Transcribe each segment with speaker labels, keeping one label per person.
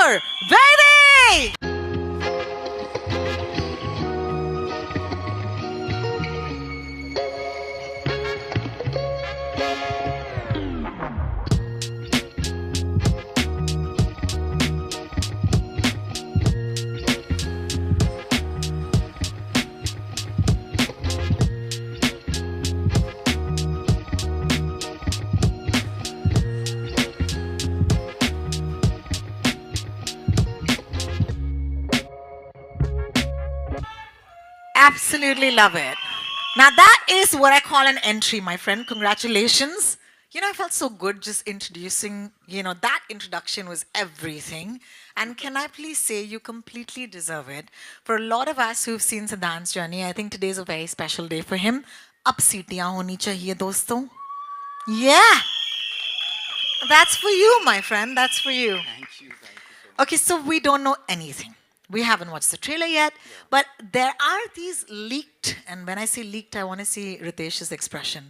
Speaker 1: for Baby! Absolutely love it. Now that is what I call an entry, my friend. Congratulations. I felt so good just introducing, that introduction was everything. And can I please say you completely deserve it. For a lot of us who've seen Siddhant's journey, I think today's a very special day for him. Ab seetiyan honi chahiye, dosto. Yeah, that's for you, my friend. That's for you.
Speaker 2: Thank you. Thank you so much.
Speaker 1: Okay, so we don't know anything. We haven't watched the trailer yet, but there are these leaked, and when I say leaked, I want to see Ritesh's expression.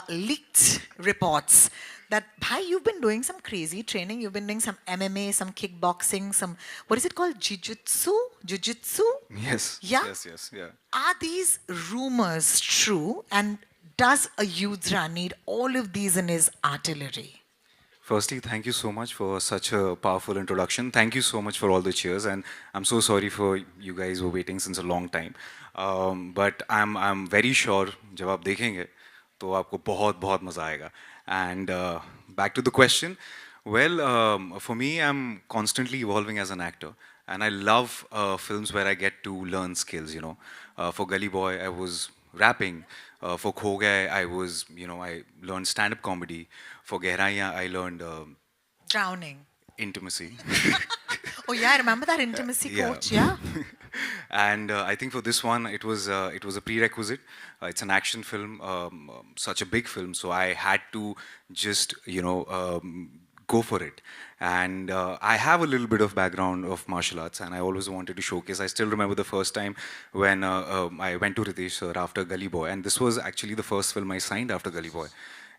Speaker 1: Leaked reports that, bhai, you've been doing some crazy training. You've been doing some MMA, some kickboxing, some, what is it called? Jiu-jitsu? Jiu-jitsu?
Speaker 2: Yes.
Speaker 1: Yeah?
Speaker 2: Yes. Yes. Yeah.
Speaker 1: Are these rumors true? And does a Yudra need all of these in his artillery?
Speaker 2: Firstly, thank you so much for such a powerful introduction. Thank you so much for all the cheers, and I'm so sorry for you guys who were waiting since a long time. But I'm very sure जब आप देखेंगे तो आपको बहुत बहुत मजा आएगा. And back to the question. Well, for me, I'm constantly evolving as an actor, and I love films where I get to learn skills. For Gully Boy, I was rapping. For Kho Gaye, I learned stand-up comedy. For Gehraiyan, I learned
Speaker 1: Drowning.
Speaker 2: intimacy.
Speaker 1: Oh yeah, I remember that intimacy
Speaker 2: Yeah.
Speaker 1: coach, yeah?
Speaker 2: And I think for this one, it was a prerequisite. It's an action film, such a big film, so I had to just go for it. And I have a little bit of background of martial arts, and I always wanted to showcase. I still remember the first time when I went to Ritesh sir after Gully Boy, and this was actually the first film I signed after Gully Boy.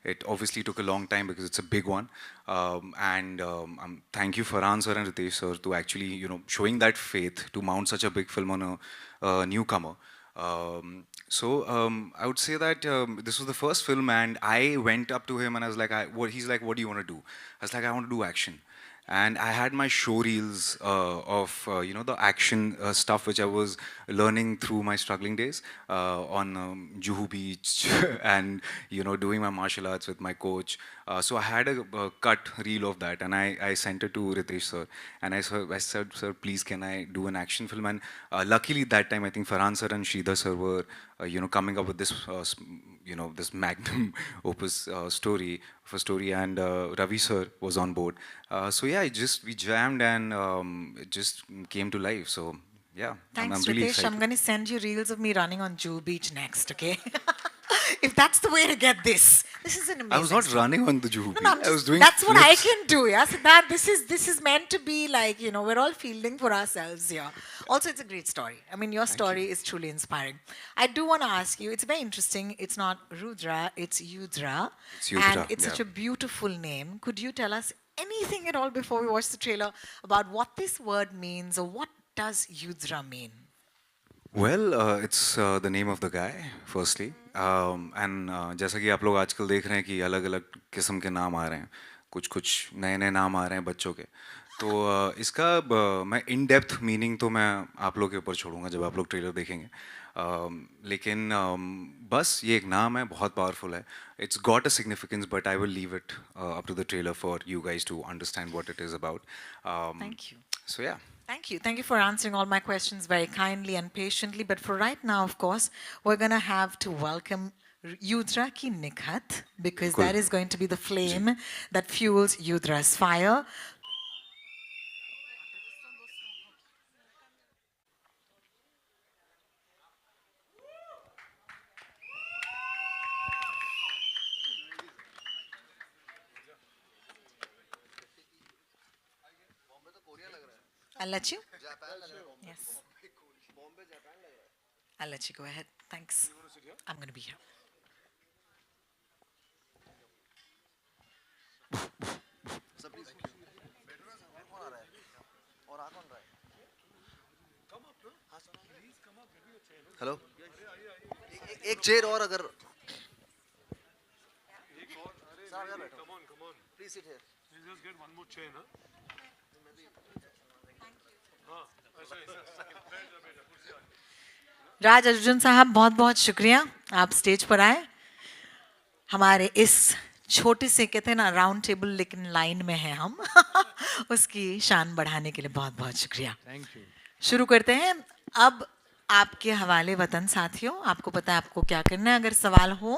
Speaker 2: It obviously took a long time because it's a big one. Thank you Farhan sir and Ritesh sir to actually, showing that faith to mount such a big film on a newcomer. I would say that this was the first film, and I went up to him and I was like, he's like, what do you want to do? I was like, I want to do action. And I had my show reels of the action stuff which I was learning through my struggling days on Juhu Beach and doing my martial arts with my coach. So I had a cut reel of that, and I sent it to Ritesh sir, and I said, sir, please can I do an action film? And luckily that time I think Farhan sir and Sridhar sir were coming up with this this magnum opus story, and Ravi sir was on board. So yeah, we jammed, and it just came to life. So yeah,
Speaker 1: Thanks,
Speaker 2: I'm really
Speaker 1: Ritesh.
Speaker 2: excited.
Speaker 1: I'm going to send you reels of me running on Jewel Beach next, okay? If that's the way to get this. This is an amazing
Speaker 2: I was not
Speaker 1: story.
Speaker 2: running on the Juhu
Speaker 1: No,
Speaker 2: Beach.
Speaker 1: no, I'm
Speaker 2: I was
Speaker 1: just,
Speaker 2: doing
Speaker 1: that's what I
Speaker 2: flips.
Speaker 1: can do, yeah? So that this is meant to be like, we're all fielding for ourselves here. Also, it's a great story. I mean, your story is truly inspiring. I do want to ask you, it's very interesting. It's not Rudra, it's Yudra.
Speaker 2: It's
Speaker 1: And
Speaker 2: Yudra,
Speaker 1: it's
Speaker 2: yeah.
Speaker 1: such a beautiful name. Could you tell us anything at all before we watch the trailer about what this word means, or what does Yudra mean?
Speaker 2: Well, it's the name of the guy, firstly. And जैसा कि आप लोग आजकल देख रहे हैं कि अलग-अलग किस्म के नाम आ रहे हैं, कुछ नए-नए नाम आ रहे हैं बच्चों के. तो इसका मैं इन डेप्थ मीनिंग तो मैं आप लोग के ऊपर छोड़ूंगा जब आप लोग ट्रेलर देखेंगे. लेकिन बस ये एक नाम है, बहुत पावरफुल है. It's got a significance, but I will leave it up to the trailer for you guys to understand what it is about.
Speaker 1: Thank you.
Speaker 2: So yeah.
Speaker 1: Thank you. Thank you for answering all my questions very kindly and patiently. But for right now, of course, we're going to have to welcome Yudra ki Nikhat, because
Speaker 2: Cool.
Speaker 1: that is going to be the flame that fuels Yudra's fire. I'll let you. Yes. I'll let you go ahead. Thanks. I'm going to be here.
Speaker 3: Hello, एक chair और अगर please sit here.
Speaker 4: Just get one more chain, huh?
Speaker 1: राज अर्जुन साहब बहुत बहुत शुक्रिया आप stage पर आए हमारे इस छोटे से कहते हैं ना राउंड टेबल लेकिन लाइन में है हम उसकी शान बढ़ाने के लिए बहुत बहुत शुक्रिया
Speaker 4: Thank you.
Speaker 1: शुरू करते हैं अब आपके हवाले वतन साथियों आपको पता है आपको क्या करना है अगर सवाल हो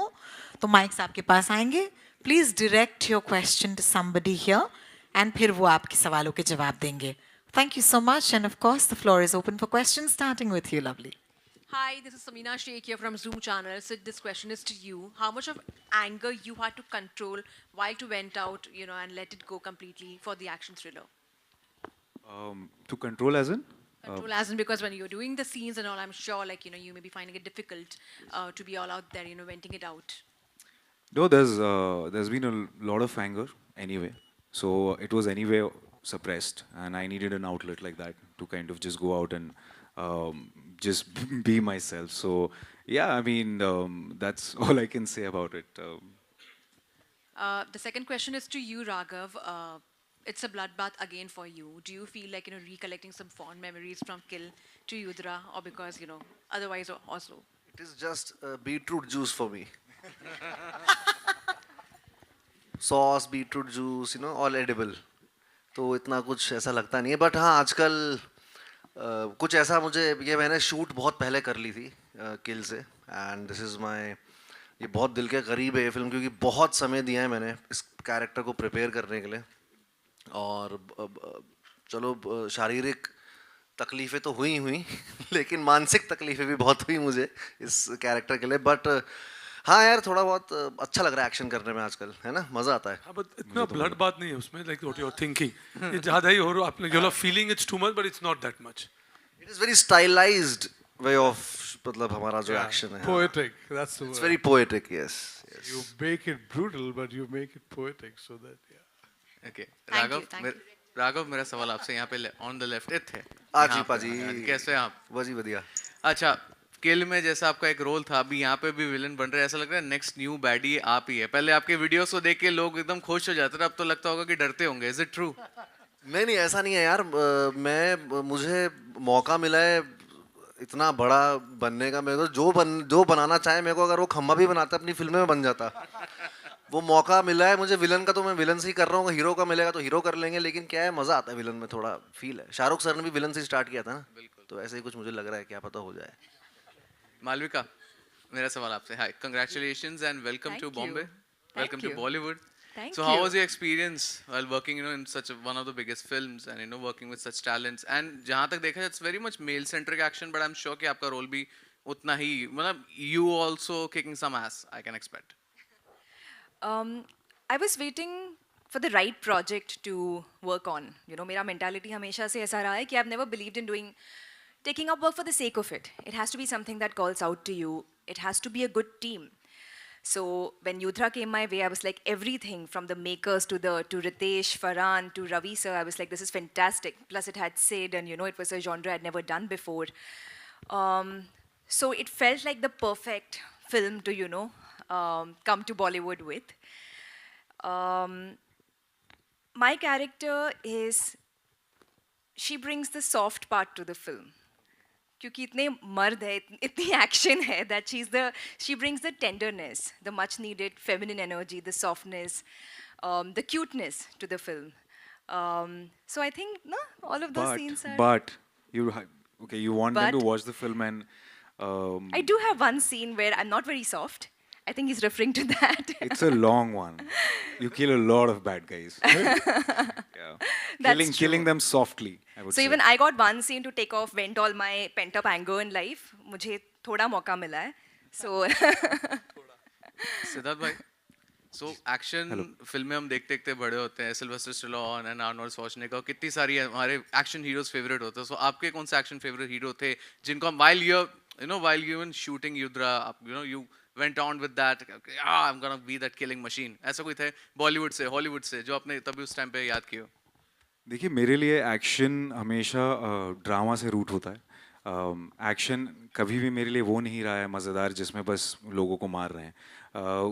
Speaker 1: तो माइक्स आपके पास आएंगे please direct your question to somebody here and फिर वो आपके सवालों के जवाब देंगे thank you so much and of course the floor is open for questions starting with you lovely
Speaker 5: Hi, this is Samina Sheikh here from Zoom channel. So this question is to you. How much of anger you had to control while to went out, and let it go completely for the action thriller?
Speaker 2: To control as in?
Speaker 5: Control as in because when you're doing the scenes and all, I'm sure you may be finding it difficult to be all out there, venting it out.
Speaker 2: No, there's been a lot of anger anyway. So it was anyway suppressed, and I needed an outlet like that to kind of just go out and just be myself. So yeah, I mean that's all I can say about it.
Speaker 5: The second question is to you, Raghav. It's a bloodbath again for you. Do you feel like recollecting some fond memories from Kill to Yudra, or because otherwise also?
Speaker 3: It is just beetroot juice for me. Sauce beetroot juice all edible तो इतना कुछ ऐसा लगता नहीं है but हाँ आजकल कुछ ऐसा मुझे ये मैंने शूट बहुत पहले कर ली थी किल से एंड दिस इज़ माय ये बहुत दिल के करीब है ये फिल्म क्योंकि बहुत समय दिया है मैंने इस कैरेक्टर को प्रिपेयर करने के लिए और चलो शारीरिक तकलीफ़ें तो हुई लेकिन मानसिक तकलीफ़ें भी बहुत हुई मुझे इस कैरेक्टर के लिए बट हाँ यार थोड़ा बहुत अच्छा लग रहा है एक्शन करने में आजकल है ना मज़ा आता है
Speaker 4: हाँ, but इतना blood bath नहीं है उसमें like what you're thinking. ये ज़्यादा ही हो रहा आप you're feeling it's too much but it's not that much.
Speaker 3: It is very stylised way of मतलब हमारा जो एक्शन है
Speaker 4: Poetic. That's the
Speaker 3: it's
Speaker 4: word.
Speaker 3: Very poetic yes
Speaker 4: You make it brutal but you make it poetic so that yeah.
Speaker 6: Okay.
Speaker 5: Thank you,
Speaker 6: Raghav
Speaker 5: thank you.
Speaker 6: Raghav मेरा सवाल आपसे यहाँ पे on the left थे
Speaker 3: आजी
Speaker 6: यहाँ पे।
Speaker 3: पाजी
Speaker 6: कैसे आप
Speaker 3: वजी बढ़िया
Speaker 6: अच्छा किल में जैसा आपका एक रोल था अभी यहाँ पे भी विलन बन रहे हैं ऐसा लग रहा है नेक्स्ट न्यू बैडी आप ही है पहले आपके वीडियोस को देख के लोग एकदम खुश हो जाते थे अब तो लगता होगा कि डरते होंगे इज इट ट्रू
Speaker 3: नहीं ऐसा नहीं है यार मैं मुझे मौका मिला है इतना बड़ा बनने का मेरे को जो बनाना चाहे मेरे को अगर वो खम्बा भी बनाता अपनी फिल्म में बन जाता वो मौका मिला है मुझे विलन का तो मैं विलन से ही कर रहा हूँ हीरो का मिलेगा तो हीरो कर लेंगे लेकिन क्या है मजा आता है विलन में थोड़ा फील है शाहरुख सर ने भी विलन से स्टार्ट किया था ना तो ऐसे ही कुछ मुझे लग रहा है क्या पता हो जाए
Speaker 6: मालविका मेरा सवाल आपसे hi congratulations and welcome
Speaker 5: Thank
Speaker 6: to
Speaker 5: you.
Speaker 6: Bombay
Speaker 5: Thank
Speaker 6: welcome to
Speaker 5: you.
Speaker 6: Bollywood
Speaker 5: Thank
Speaker 6: So how
Speaker 5: you.
Speaker 6: was your experience while working, in such one of the biggest films and working with such talents? And जहाँ तक देखा जाए, it's very much male-centric action, but I'm sure कि आपका role भी उतना ही मतलब you also kicking some ass, I can expect.
Speaker 7: I was waiting for the right project to work on. मेरा mentality हमेशा से ऐसा रहा है कि I've never believed in taking up work for the sake of it. It has to be something that calls out to you. It has to be a good team. So when Yudra came my way, I was like everything from the makers to Ritesh, Farhan to Ravi sir. I was like, this is fantastic. Plus it had Sid and it was a genre I'd never done before. So it felt like the perfect film to come to Bollywood with. My character she brings the soft part to the film. क्योंकि इतने मर्द है इतनी action है that she brings the tenderness, the much needed feminine energy, the softness, the cuteness to the film. So I think all of those scenes are.
Speaker 2: But you want them to
Speaker 7: But-
Speaker 2: watch the film and
Speaker 7: I do have one scene where I'm not very soft. I think he's referring to that.
Speaker 2: it's a long one. You kill a lot of bad guys. Yeah.
Speaker 7: That's
Speaker 2: Killing
Speaker 7: true.
Speaker 2: them softly, I would
Speaker 7: So
Speaker 2: say.
Speaker 7: even I got one scene to take off, vent all my pent up anger in life. मुझे थोड़ा मौका मिला है. So
Speaker 6: Siddharth भाई so action फिल्में हम देखते देखते बड़े होते हैं Sylvester Stallone and Arnold Schwarzenegger कितनी सारी हमारे एक्शन हीरोज फेवरेट होते हैं सो आपके कौन से एक्शन फेवरेट हीरो थे जिनको हम while you were shooting Yudra you went on with that I'm gonna be that killing machine ऐसा कोई थे बॉलीवुड से हॉलीवुड से जो आपने तभी उस टाइम पे याद किया
Speaker 2: देखिए मेरे लिए एक्शन हमेशा ड्रामा से रूट होता है। एक्शन कभी भी मेरे लिए वो नहीं रहा है मज़ेदार जिसमें बस लोगों को मार रहे हैं।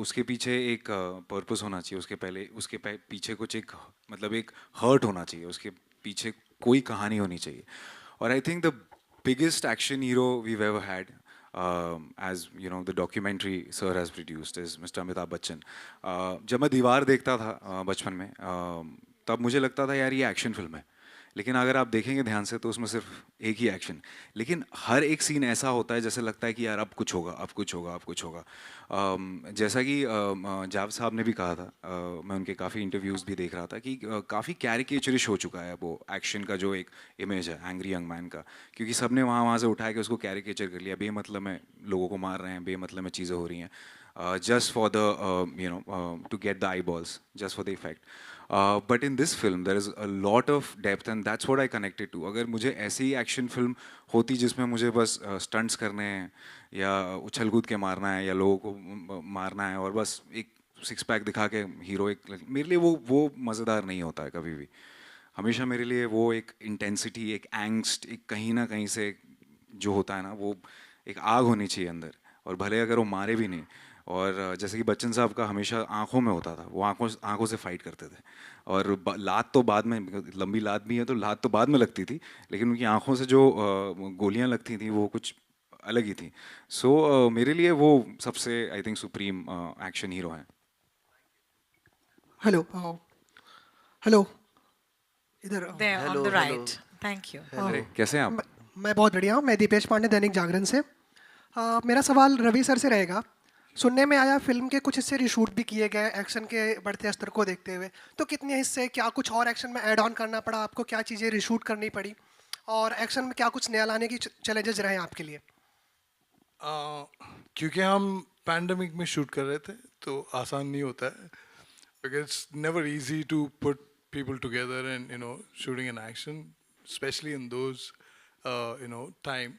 Speaker 2: उसके पीछे एक पर्पस होना चाहिए, पीछे कुछ एक मतलब एक हर्ट होना चाहिए, उसके पीछे कोई कहानी होनी चाहिए। और I think the biggest action hero we've ever had, as you know, the documentary sir has produced is Mr. Amitabh Bachchan. जब मैं दीवार देखता था बचपन में, तब मुझे लगता था यार ये एक्शन फिल्म है, लेकिन अगर आप देखेंगे ध्यान से तो उसमें सिर्फ एक ही एक्शन, लेकिन हर एक सीन ऐसा होता है जैसे लगता है कि यार अब कुछ होगा, अब कुछ होगा, अब कुछ होगा। जैसा कि जाव साहब ने भी कहा था, मैं उनके काफ़ी इंटरव्यूज़ भी देख रहा था कि काफ़ी कैरिकेचरिश हो चुका है वो एक्शन का जो एक इमेज है एंग्री यंग मैन का, क्योंकि सबने वहाँ वहाँ से उठा के उसको कैरिकेचर कर लिया, बेमतलब में लोगों को मार रहे हैं, बेमतलब में चीज़ें हो रही हैं, just for the to get the eyeballs, just for the effect. But in this film there is a lot of depth and that's what I connected to. अगर मुझे ऐसी ही एक्शन फिल्म होती जिसमें मुझे बस स्टंट्स करने हैं या उछल कूद के मारना है या लोगों को मारना है और बस एक सिक्स पैक दिखा के हीरो, एक मेरे लिए वो मज़ेदार नहीं होता है कभी भी। हमेशा मेरे लिए वो एक इंटेंसिटी, एक एंगस्ट, एक कहीं ना कहीं से जो होता है ना, वो एक आग होनी चाहिए अंदर, और भले अगर वो मारे भी नहीं। और जैसे कि बच्चन साहब का हमेशा आंखों में होता था, वो आंखों से फाइट करते थे, और लात तो बाद में, लंबी लात भी है तो लात तो बाद में लगती थी, लेकिन उनकी आंखों से जो गोलियां लगती थी वो कुछ अलग ही थी। सो मेरे लिए वो सबसे I think supreme action hero हैं।
Speaker 8: हेलो हेलो इधर
Speaker 1: There on
Speaker 3: Hello,
Speaker 1: the
Speaker 3: hello.
Speaker 1: right. Thank you.
Speaker 2: अरे कैसे हैं आप?
Speaker 8: मैं बहुत बढ़िया हूँ। मैं दीपेश पांडे, दैनिक जागरण से। मेरा सवाल रवि सर से रहेगा। सुनने में आया फिल्म के कुछ हिस्से रिशूट भी किए गए एक्शन के बढ़ते स्तर को देखते हुए, तो कितने हिस्से, क्या कुछ और एक्शन में ऐड ऑन करना पड़ा आपको, क्या चीज़ें रिशूट करनी पड़ी, और एक्शन में क्या कुछ नया लाने की चैलेंजेस रहे आपके लिए?
Speaker 9: क्योंकि हम पैंडमिक में शूट कर रहे थे तो आसान नहीं होता है, because it's never easy to put people together and shooting an action, especially in those time.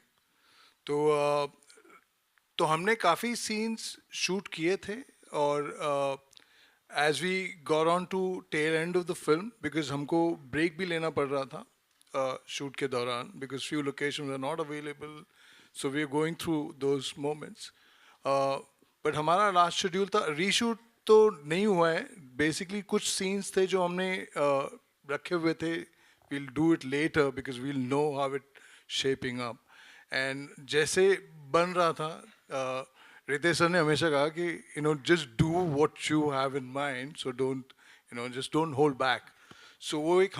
Speaker 9: तो हमने काफ़ी scenes shoot किए थे, और as we got on to tail end of the film, because हमको break भी लेना पड़ रहा था shoot के दौरान, because few locations were not available, so we were going through those moments. But हमारा last schedule था, reshoot तो नहीं हुआ है। बेसिकली कुछ सीन्स थे जो हमने रखे हुए थे, we'll do it later because we'll know how it shaping up. And जैसे बन रहा था, रितेश सर ने हमेशा कहा कि just do what you have in mind, so just don't hold back. So वो एक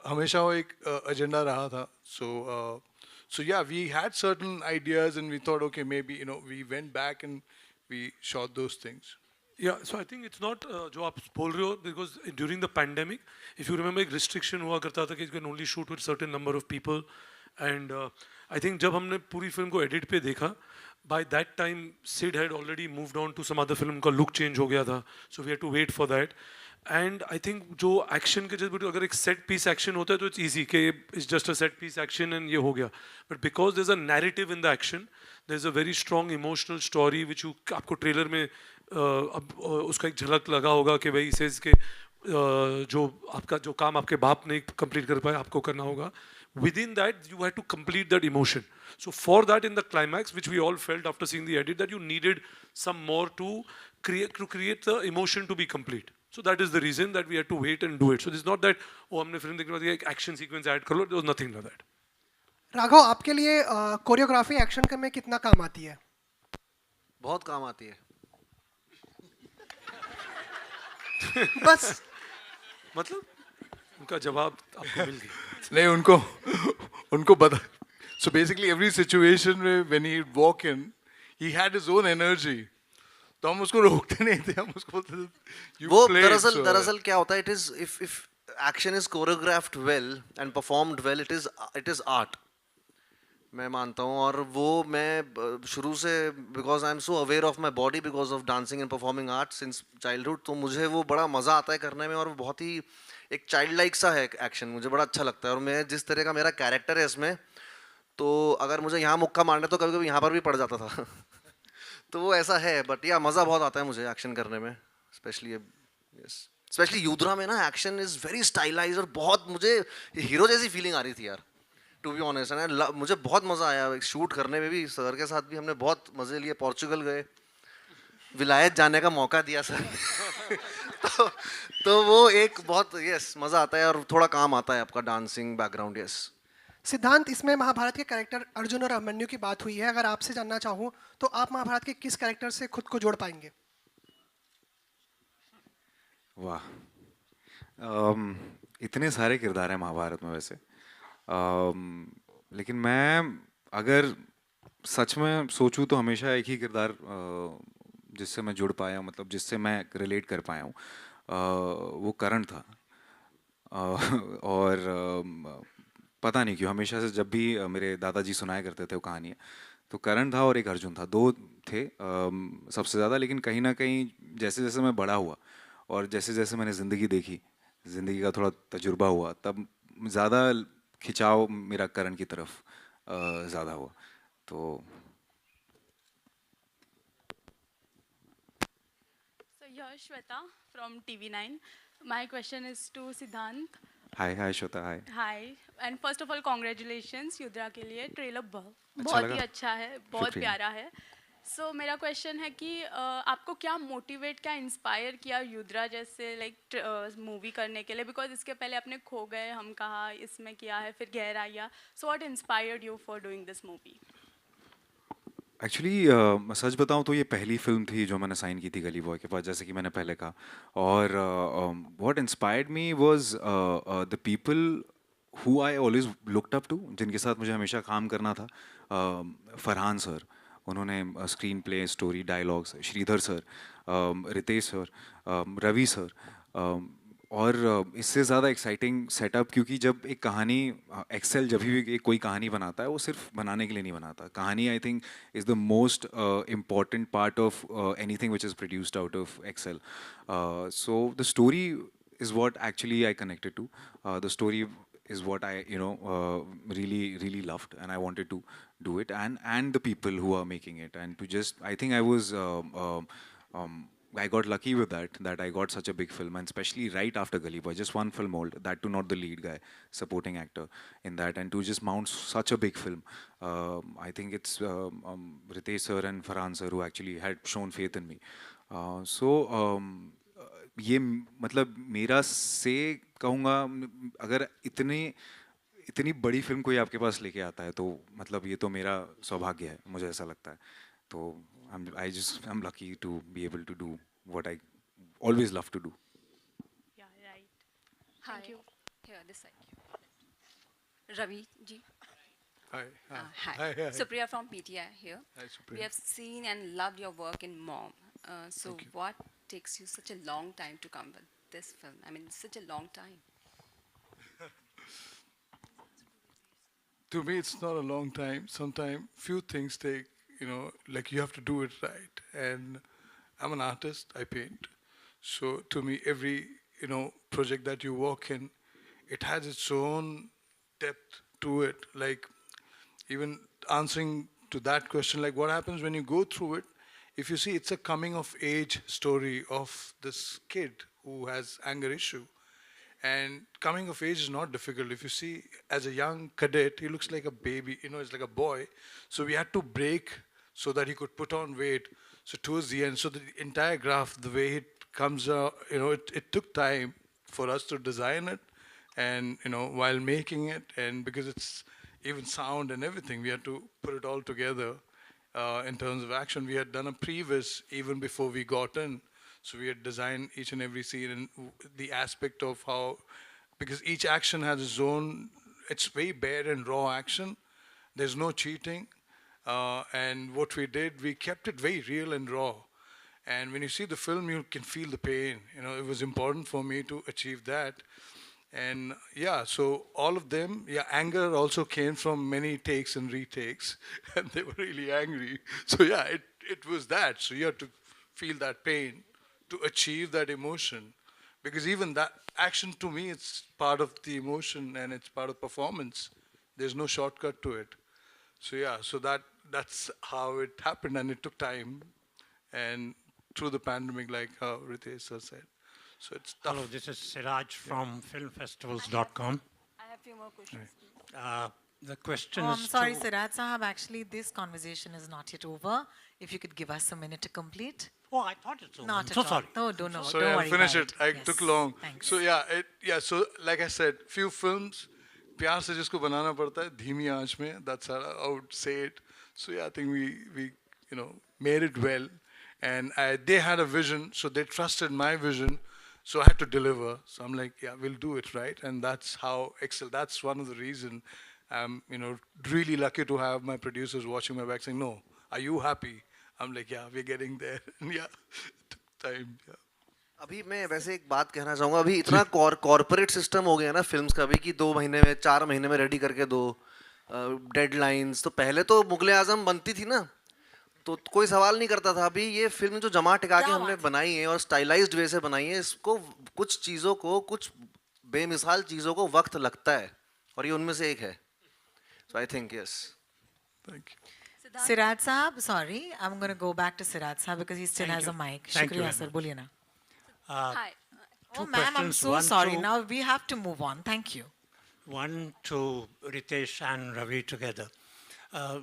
Speaker 9: हमेशा वो एक एजेंडा रहा था. So yeah, we had certain ideas and we thought, okay, maybe we went back and we shot those things.
Speaker 4: Yeah, so I think it's not जो आप बोल रहे हो, because during the pandemic, if you remember, एक restriction हुआ करता था कि you can only shoot with certain number of people, and I think जब हमने पूरी फिल्म को edit पे देखा, by that time Sid had already moved on to some other film, उनका look change हो गया था, so we had to wait for that. And I think जो action के जब अगर एक set piece action होता है तो it's easy कि it's just a set piece action and ये हो गया, but because there's a narrative in the action, there's a very strong emotional story which आपको ट्रेलर में अब उसका एक झलक लगा होगा कि भाई सेज के जो काम आपके बाप ने कंप्लीट कर पाया आपको करना होगा. Within that you had to complete that emotion. So for that, in the climax, which we all felt after seeing the edit, that you needed some more to create the emotion to be complete. So that is the reason that we had to wait and do it. So it's not that हमने film देखने के बाद एक action sequence add कर लो. There was nothing like that.
Speaker 8: Raghav, आपके लिए choreography action में कितना काम आती है?
Speaker 3: बहुत काम आती है।
Speaker 8: बस
Speaker 4: मतलब उनका जवाब आपको मिल गया.
Speaker 9: नहीं, उनको बता. So basically every situation when he walk in, he had his own energy. तो हम उसको रोकते नहीं थे, हम उसको बोलते थे
Speaker 3: वो दरअसल क्या होता है, it is if action is choreographed well and performed well, it is art. मैं मानता हूँ, और वो मैं शुरू से, because I am so aware of my body because of dancing and performing art since childhood, तो मुझे वो बड़ा मज़ा आता है करने में, और वो बहुत ही एक चाइल्ड लाइक सा है एक्शन, मुझे बड़ा अच्छा लगता है. और मैं जिस तरह का मेरा कैरेक्टर है इसमें, तो अगर मुझे यहाँ मुक्का मारना तो कभी कभी यहाँ पर भी पड़ जाता था. तो वो ऐसा है, बट या मज़ा बहुत आता है मुझे एक्शन करने में, स्पेशली. यस. स्पेशली युद्रा में ना एक्शन इज वेरी स्टाइलाइज और बहुत मुझे हीरो जैसी फीलिंग आ रही थी यार, टू बी ऑनेस्ट। मुझे बहुत मज़ा आया शूट करने में भी, सर के साथ भी हमने बहुत मज़े लिए, पोर्चुगल गए, विलायत जाने का मौका दिया सर तो तो वो एक बहुत यस मज़ा आता है और थोड़ा काम आता है आपका डांसिंग बैकग्राउंड। यस
Speaker 8: सिद्धांत, इसमें महाभारत के कैरेक्टर अर्जुन और अभिमन्यु की बात हुई है। अगर आपसे जानना चाहूँ तो आप महाभारत के किस कैरेक्टर से खुद को जोड़ पाएंगे?
Speaker 2: वाह, इतने सारे किरदार हैं महाभारत में वैसे। लेकिन मैं अगर सच में सोचूं तो हमेशा एक ही किरदार जिससे मैं जुड़ पाया हूं, मतलब जिससे मैं रिलेट कर पाया हूँ, वो करण था। और पता नहीं क्यों हमेशा से जब भी मेरे दादाजी सुनाया करते थे वो कहानियाँ, तो करण था और एक अर्जुन था, दो थे सबसे ज़्यादा। लेकिन कहीं ना कहीं जैसे जैसे मैं बड़ा हुआ और जैसे जैसे मैंने ज़िंदगी देखी, ज़िंदगी का थोड़ा तजुर्बा हुआ, तब ज़्यादा खिंचाव मेरा करण की तरफ ज़्यादा हुआ। तो
Speaker 10: So here Shweta from TV9. My question is to Siddhant.
Speaker 2: Hi hi Shweta, hi.
Speaker 10: Hi. And first of all, congratulations युद्रा के लिए ट्रेलर
Speaker 2: अच्छा
Speaker 10: बहुत ही
Speaker 2: लगा?
Speaker 10: अच्छा है, बहुत
Speaker 2: शुक्रिया।
Speaker 10: प्यारा है। सो मेरा क्वेश्चन है कि आपको क्या मोटिवेट, क्या इंस्पायर किया युद्रा जैसे लाइक मूवी करने के लिए? बिकॉज इसके पहले आपने खो गए, हम कहा इसमें किया है, फिर गहराइया। So what inspired you for doing this movie?
Speaker 2: Actually मैं सच बताऊं तो ये पहली फिल्म थी जो मैंने साइन की थी गली बॉय के पास, जैसे कि मैंने पहले कहा। और what inspired me was the people who I always looked up to, जिनके साथ मुझे हमेशा काम करना था। फरहान सर, उन्होंने screenplay, story, dialogues, Shridhar sir, Ritesh sir, Ravi sir, और इससे ज़्यादा एक्साइटिंग सेटअप, क्योंकि जब एक कहानी एक्सेल जब भी एक कोई कहानी बनाता है वो सिर्फ बनाने के लिए नहीं बनाता। कहानी I think is the most important part of anything which is produced out of Excel. So the story is what actually I connected to. The story is what I, really loved, and I wanted to do it, and the people who are making it, and to just, I think I was, I got lucky with that I got such a big film, and especially right after Gully Boy, just one film old, that too not the lead guy, supporting actor in that, and to just mount such a big film. I think it's Ritesh sir and Farhan sir who actually had shown faith in me. ये मतलब मेरा से कहूँगा, अगर इतनी बड़ी film कोई आपके पास लेके आता है तो मतलब ये तो मेरा सौभाग्य है, मुझे ऐसा लगता है। तो I am lucky to be able to do what I always love to do.
Speaker 10: Yeah, right.
Speaker 7: Hi.
Speaker 10: Thank you.
Speaker 7: Here, this side. Ravi ji.
Speaker 9: Hi. Hi.
Speaker 7: Hi.
Speaker 9: Hi. Hi.
Speaker 7: Supriya from PTI here.
Speaker 9: Hi, Supriya.
Speaker 7: We have seen and loved your work in Mom. So
Speaker 9: Thank you.
Speaker 7: what takes you such a long time to come with this film? I mean, such a long time.
Speaker 9: To me, it's not a long time. Sometimes few things take, like you have to do it right. And I'm an artist, I paint. So to me, every, project that you work in, it has its own depth to it. Like even answering to that question, like what happens when you go through it, if you see, it's a coming of age story of this kid who has anger issue. And coming of age is not difficult. If you see, as a young cadet, he looks like a baby, he's like a boy. So we had to break so that he could put on weight. So towards the end, so the entire graph, the way it comes out, it took time for us to design it. And, while making it, and because it's even sound and everything, we had to put it all together. In terms of action, we had done a previs even before we got in. So we had designed each and every scene and the aspect of how, because each action has its own, it's very bare and raw action. There's no cheating. And what we did, we kept it very real and raw. And when you see the film, you can feel the pain. It was important for me to achieve that. And yeah, so all of them, anger also came from many takes and retakes, and they were really angry. So yeah, it was that. So you have to feel that pain to achieve that emotion. Because even that action, to me, it's part of the emotion and it's part of performance. There's no shortcut to it. So yeah, so that's how it happened, and it took time. And through the pandemic, like how Ritesh sir said. So it's tough.
Speaker 11: Hello, this is Siraj from filmfestivals.com.
Speaker 7: I have few more questions.
Speaker 11: The question
Speaker 1: Oh,
Speaker 11: is
Speaker 1: I'm sorry,
Speaker 11: to,
Speaker 1: Siraj Sahab. Actually, this conversation is not yet over. If you could give us a minute to complete.
Speaker 11: Oh, I thought it's over.
Speaker 1: Not
Speaker 11: I'm
Speaker 1: at
Speaker 11: so
Speaker 1: all.
Speaker 11: sorry.
Speaker 1: No, don't know.
Speaker 9: Sorry,
Speaker 1: don't
Speaker 9: I'll
Speaker 1: worry
Speaker 9: finish
Speaker 1: about
Speaker 9: it. I took long.
Speaker 1: Thanks.
Speaker 9: So yeah. So like I said, few films, प्यार से जिसको बनाना पड़ता है धीमी आंच में. That's how I would say it. So yeah, I think we made it well, and they had a vision, so they trusted my vision. So I had to deliver. So I'm like, yeah, we'll do it, right? And that's how Excel. That's one of the reason I'm really lucky to have my producers watching my back saying, no, are you happy? I'm like, yeah, we're getting there. Yeah, it took time. Yeah.
Speaker 3: अभी मैं वैसे एक बात कहना चाहूँगा, अभी इतना corporate system हो गया ना फिल्म्स का भी कि 2 महीने में 4 महीने में रेडी करके दो डेडलाइंस. तो पहले तो मुगले आजम बनती थी ना, तो कोई सवाल नहीं करता था. अभी ये फिल्म जो जमा टिका के हमने बनाई है और स्टाइलाइज्ड वे से बनाई है, इसको कुछ चीज़ों को, कुछ बेमिसाल चीज़ों को वक्त लगता है, और ये उनमें से एक है. So I think yes.
Speaker 9: Thank you.
Speaker 1: Siraj Sahab, sorry, I'm going to go back to Siraj Sahab because he still
Speaker 11: Thank
Speaker 1: has
Speaker 11: you.
Speaker 1: a mic.
Speaker 11: Thank you
Speaker 1: Shukriya,
Speaker 11: very
Speaker 1: sir.
Speaker 11: much.
Speaker 1: Boliye na.
Speaker 10: Hi.
Speaker 1: Oh,
Speaker 11: Two
Speaker 1: ma'am, I'm
Speaker 11: questions,
Speaker 1: so
Speaker 11: one
Speaker 1: sorry.
Speaker 11: to-
Speaker 1: Now we have to move on. Thank you.
Speaker 11: one to Ritesh and Ravi together.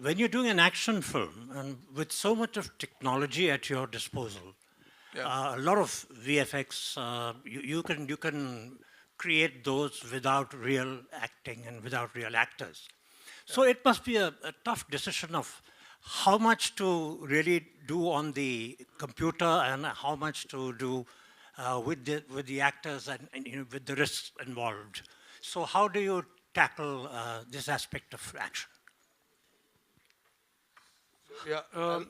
Speaker 11: When you're doing an action film and with so much of technology at your disposal, a lot of VFX, you can create those without real acting and without real actors. So it must be a tough decision of how much to really do on the computer and how much to do with the actors and with the risks involved. So how do you tackle this aspect of action?
Speaker 9: Yeah.
Speaker 4: I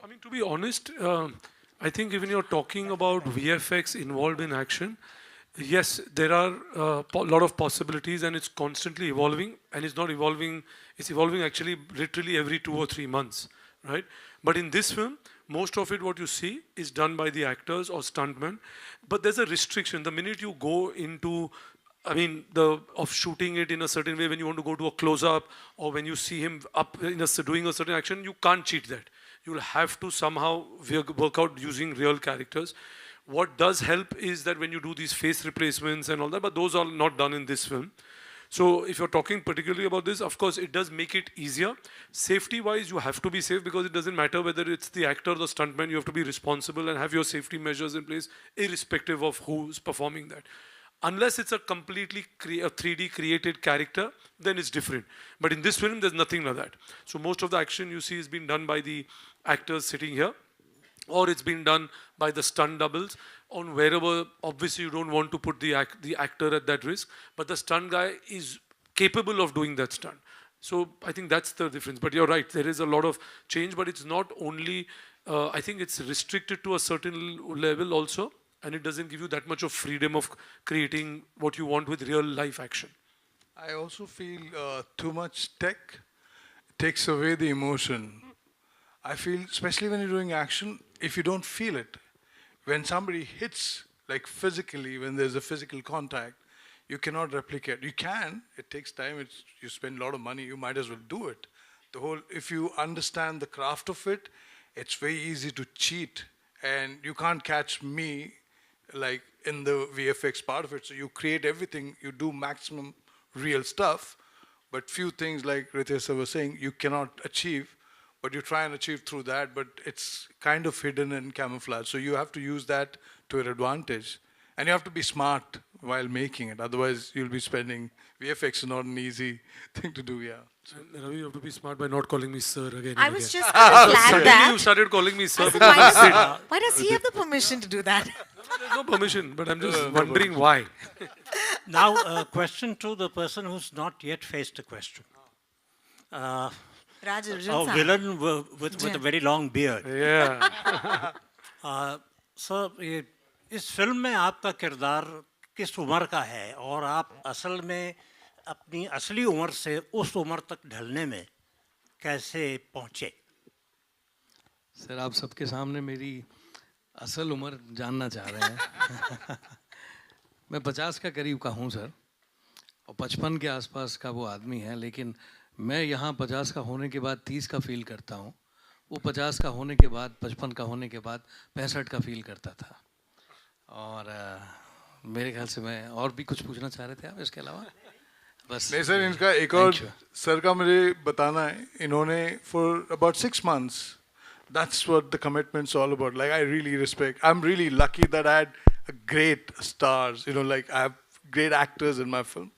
Speaker 4: mean, to be honest, I think even you're talking about VFX involved in action, yes, there are a lot of possibilities, and it's constantly evolving, and it's not evolving, it's evolving actually literally every 2 or 3 months, right? But in this film, most of it, what you see, is done by the actors or stuntmen, but there's a restriction. The minute you go into of shooting it in a certain way, when you want to go to a close-up or when you see him doing a certain action, you can't cheat that. You'll have to somehow work out using real characters. What does help is that when you do these face replacements and all that, but those are not done in this film. So if you're talking particularly about this, of course, it does make it easier. Safety-wise, you have to be safe because it doesn't matter whether it's the actor or the stuntman. You have to be responsible and have your safety measures in place, irrespective of who's performing that. Unless it's a completely 3D created character, then it's different. But in this film, there's nothing like that. So most of the action you see is being done by the actors sitting here, or it's been done by the stunt doubles on wherever. Obviously, you don't want to put the actor at that risk, but the stunt guy is capable of doing that stunt. So I think that's the difference. But you're right, there is a lot of change, but it's not only, I think it's restricted to a certain level also, and it doesn't give you that much of freedom of creating what you want with real life action.
Speaker 9: I also feel too much tech takes away the emotion. I feel, especially when you're doing action, if you don't feel it, when somebody hits, like physically, when there's a physical contact, you cannot replicate. You can, it takes time, you spend a lot of money, you might as well do it. If you understand the craft of it, it's very easy to cheat, and you can't catch me like in the VFX part of it. So you create everything, you do maximum real stuff, but few things like Ritesh sir was saying, you cannot achieve, but you try and achieve through that, but it's kind of hidden and camouflaged. So you have to use that to your advantage. And you have to be smart while making it. Otherwise, you'll be spending, VFX is not an easy thing to do, yeah.
Speaker 4: And Ravi, you have to be smart by not calling me sir again.
Speaker 1: I
Speaker 4: and
Speaker 1: was
Speaker 4: again.
Speaker 1: just going to flag
Speaker 4: Suddenly
Speaker 1: that.
Speaker 4: you started calling me sir.
Speaker 1: I said,
Speaker 4: because I'm Sid.
Speaker 1: why does he have the permission to do that?
Speaker 4: There's no permission, but I'm just wondering why.
Speaker 11: Now, a question to the person who's not yet faced a question.
Speaker 1: Raj Arjun
Speaker 11: A
Speaker 1: sahab.
Speaker 11: villain with a very long beard.
Speaker 4: Yeah.
Speaker 11: So, इस film में आपका किरदार किस उम्र का है और आप असल में अपनी असली उम्र से उस उम्र तक ढलने में कैसे पहुँचे?
Speaker 12: सर, आप सबके सामने मेरी असल उम्र जानना चाह रहे हैं। मैं 50 का करीब का हूँ सर, और 55 के आसपास का वो आदमी है, लेकिन मैं यहाँ 50 का होने के बाद 30 का फील करता हूँ। वो 50 का होने के बाद, 55 का होने के बाद 65 का फील करता था। और मेरे ख्याल से मैं और भी कुछ पूछना चाह रहे थे आप इसके अलावा बस
Speaker 9: नहीं सर, इनका एक और
Speaker 12: Thank you.
Speaker 9: सर का मुझे बताना है, इन्होंने for about 6 months, that's what the commitment's all about. Like I really respect. I'm really lucky that I had great stars. You know, like I have great actors in my film.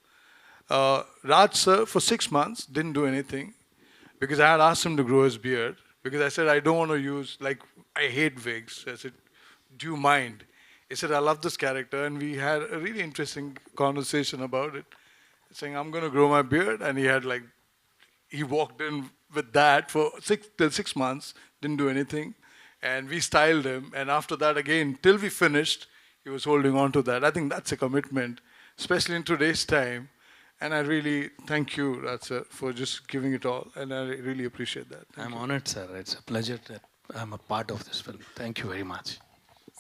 Speaker 9: Raj sir for 6 months didn't do anything because I had asked him to grow his beard because I said I don't want to use, like, I hate wigs. I said, do you mind? He said I love this character, and we had a really interesting conversation about it, saying I'm going to grow my beard, and he walked in with that for 6 months, didn't do anything, and we styled him, and after that again till we finished he was holding on to that. I think that's a commitment, especially in today's time, and I really thank you, Raj sir, for just giving it all, and I really appreciate that.
Speaker 12: I'm honored, sir. It's a pleasure that I'm a part of this film. Thank you very much.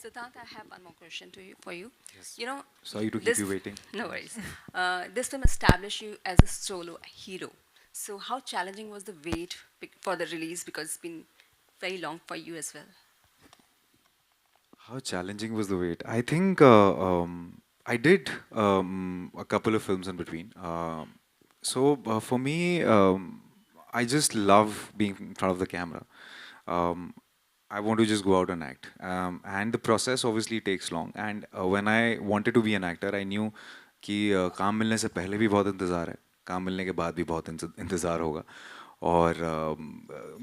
Speaker 13: Siddhant, I have one more question for you. Yes. You know,
Speaker 2: Sorry to keep
Speaker 13: this-
Speaker 2: you waiting.
Speaker 13: No worries. This film established you as a solo hero. So how challenging was the wait for the release, because it's been very long for you as well?
Speaker 2: How challenging was the wait? I think I did a couple of films in between. For me, I just love being in front of the camera. I want to just go out and act. And the process obviously takes long. And when I wanted to be an actor, I knew कि काम मिलने से पहले भी बहुत इंतज़ार है, काम मिलने के बाद भी बहुत इंतज़ार होगा. और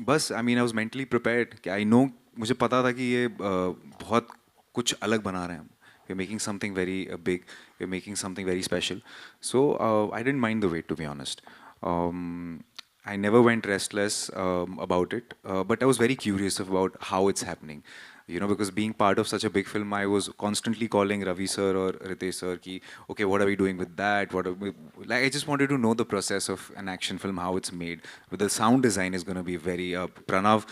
Speaker 2: बस I mean I was mentally prepared कि आई नो, मुझे पता था कि ये बहुत कुछ अलग बना रहे हैं हम. We are making something very big, we are making something very special. So I didn't mind the wait, to be honest. I never went restless about it, but I was very curious about how it's happening. You know, because being part of such a big film, I was constantly calling Ravi sir or Ritesh sir ki, okay, what are we doing with that? Like, I just wanted to know the process of an action film, how it's made. But the sound design is going to be very, Pranav,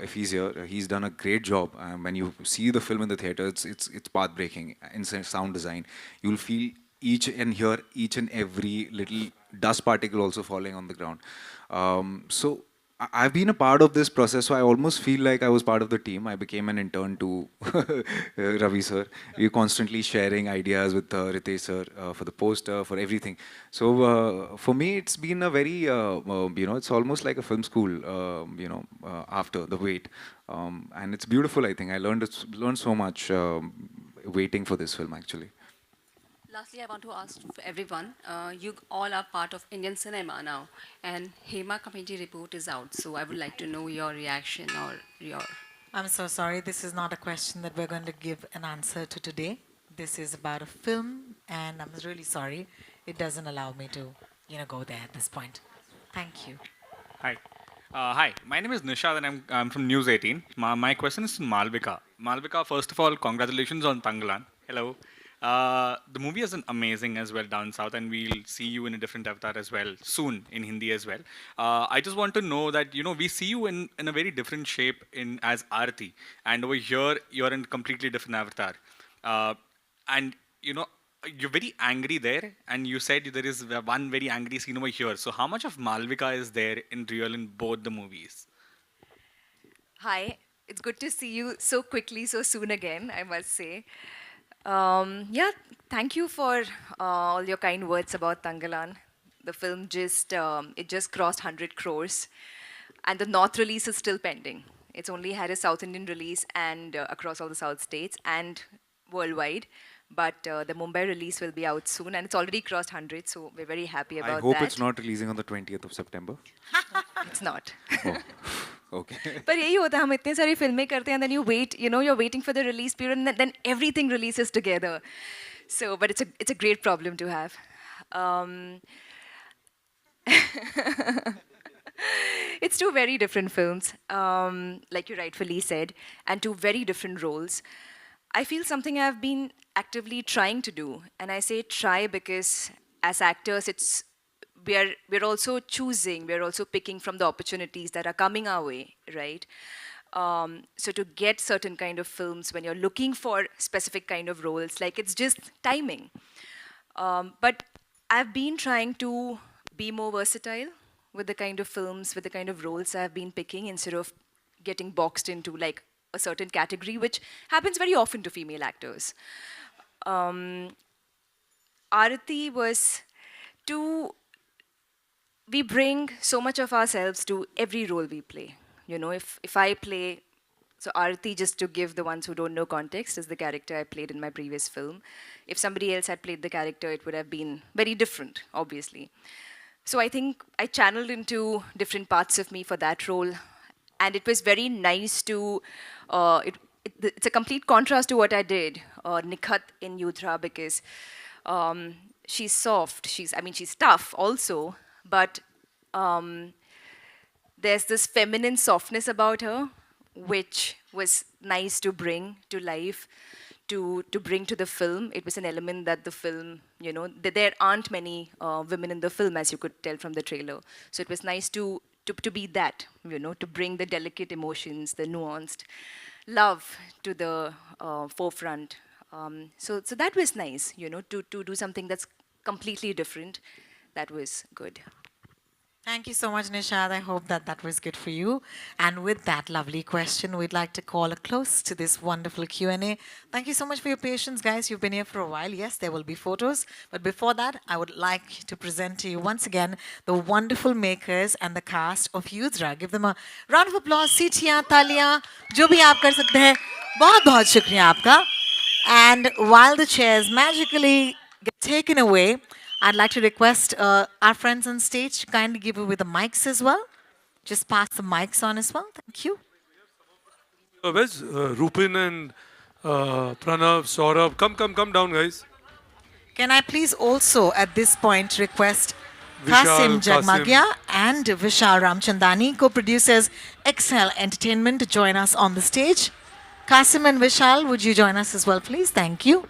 Speaker 2: if he's here, he's done a great job. When you see the film in the theater, it's path-breaking in sound design. You'll feel hear each and every little dust particle also falling on the ground. So I've been a part of this process, so I almost feel like I was part of the team. I became an intern to Ravi sir. We were constantly sharing ideas with Ritesh sir for the poster, for everything. So for me, it's been a very, it's almost like a film school, after the wait. And it's beautiful, I think. I learned so much waiting for this film, actually.
Speaker 13: Lastly, I want to ask for everyone, you all are part of Indian cinema now, and Hema Committee report is out, so I would like to know your reaction or your...
Speaker 1: I'm so sorry. This is not a question that we're going to give an answer to today. This is about a film, and I'm really sorry. It doesn't allow me to, go there at this point. Thank you.
Speaker 14: Hi. Hi, my name is Nishad and I'm from News 18. My question is to Malvika. Malvika, first of all, congratulations on Tangalan. Hello. The movie is amazing as well down south, and we'll see you in a different avatar as well soon in Hindi as well. I just want to know that we see you in a very different shape as Aarti, and over here you're in a completely different avatar. And you're very angry there, and you said there is one very angry scene over here. So how much of Malvika is there in real in both the movies?
Speaker 7: Hi, it's good to see you so quickly, so soon again, I must say. Yeah, thank you for all your kind words about Tangalan. The film just crossed 100 crores, and the North release is still pending. It's only had a South Indian release and across all the South states and worldwide. But the Mumbai release will be out soon, and it's already crossed 100, so we're very happy about that.
Speaker 2: I hope it's not releasing on the 20th of September.
Speaker 7: It's not.
Speaker 2: Oh, okay.
Speaker 7: पर यही होता है, हम इतने सारी फिल्में करते हैं, and then you wait, you're waiting for the release period, and then everything releases together. So, but it's a great problem to have. It's two very different films, like you rightfully said, and two very different roles. I feel something I've been actively trying to do, and I say try because as actors, we're also choosing, we're also picking from the opportunities that are coming our way, right? So to get certain kind of films, when you're looking for specific kind of roles, like it's just timing. But I've been trying to be more versatile with the kind of films, with the kind of roles I've been picking, instead of getting boxed into like a certain category, which happens very often to female actors. Aarati was we bring so much of ourselves to every role we play. You know, if I play, so Aarati, just to give the ones who don't know context, is the character I played in my previous film. If somebody else had played the character, it would have been very different, obviously. So I think I channeled into different parts of me for that role. And it was very nice to, it's a complete contrast to what I did, Nikhat in Yudra, because she's soft, she's tough also, but there's this feminine softness about her, which was nice to bring to life, to bring to the film. It was an element that the film, you know, there aren't many women in the film, as you could tell from the trailer. So it was nice to be that, you know, to bring the delicate emotions, the nuanced love to the forefront. So that was nice, you know, to do something that's completely different. That was good.
Speaker 1: Thank you so much, Nishad. I hope that was good for you. And with that lovely question, we'd like to call a close to this wonderful Q&A. Thank you so much for your patience, guys. You've been here for a while. Yes, there will be photos. But before that, I would like to present to you once again the wonderful makers and the cast of Yudra. Give them a round of applause. Seetiyan, taliyan, jo bhi aap kar sakte hain. Bahut bahut shukriya aapka. And while the chairs magically get taken away, I'd like to request our friends on stage to kindly give away the mics as well. Just pass the mics on as well. Thank you.
Speaker 4: Where's Rupin and Pranav, Saurabh? Come down, guys.
Speaker 1: Can I please also, at this point, request
Speaker 4: Vishal,
Speaker 1: Kasim Jagmagia and Vishal Ramchandani, co-producers Excel Entertainment, to join us on the stage. Kasim and Vishal, would you join us as well, please? Thank you.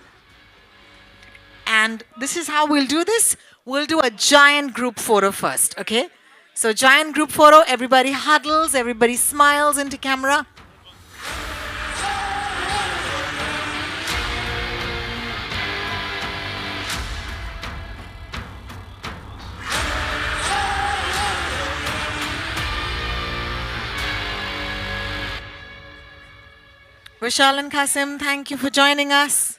Speaker 1: And this is how we'll do this. We'll do a giant group photo first, okay? So giant group photo, everybody huddles, everybody smiles into camera. Vishal and Kasim, thank you for joining us.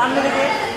Speaker 15: सामने देखिए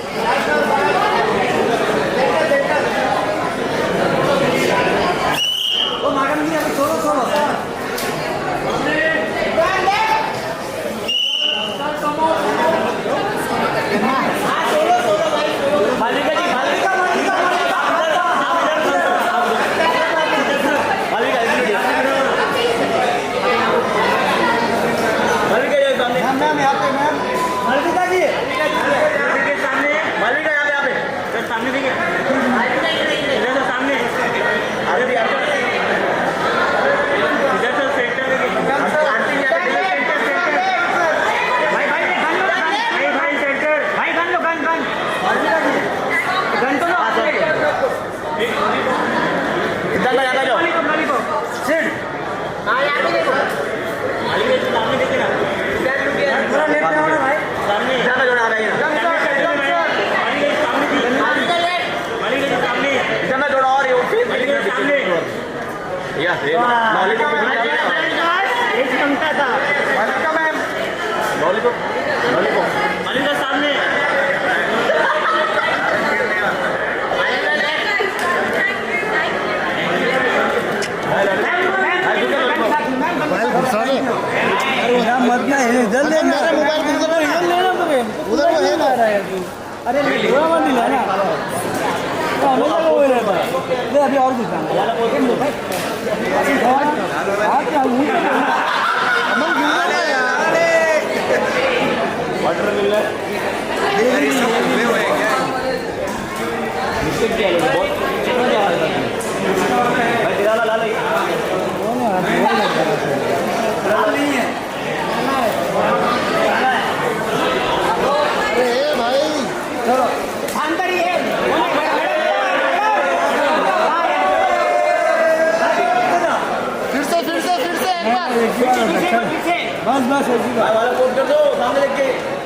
Speaker 15: मत ना इधर ले मेरा mobile इधर लेना तो उधर वो है ना अरे पूरा मत दिला ना हमेशा वो रहता है ले अभी और दिखाना यार बोल के भाई हां क्या मुंह अमन गिरना है यार वाटर मिल रहा है ये सब हुए हुए क्या मिस्टेक किया है बहुत भाई तेरा ला ले कौन है नहीं है अरे भाई चलो अंदर ही है फिर से एक बार बस एक बार वाला पोस्ट कर दो सामने देख के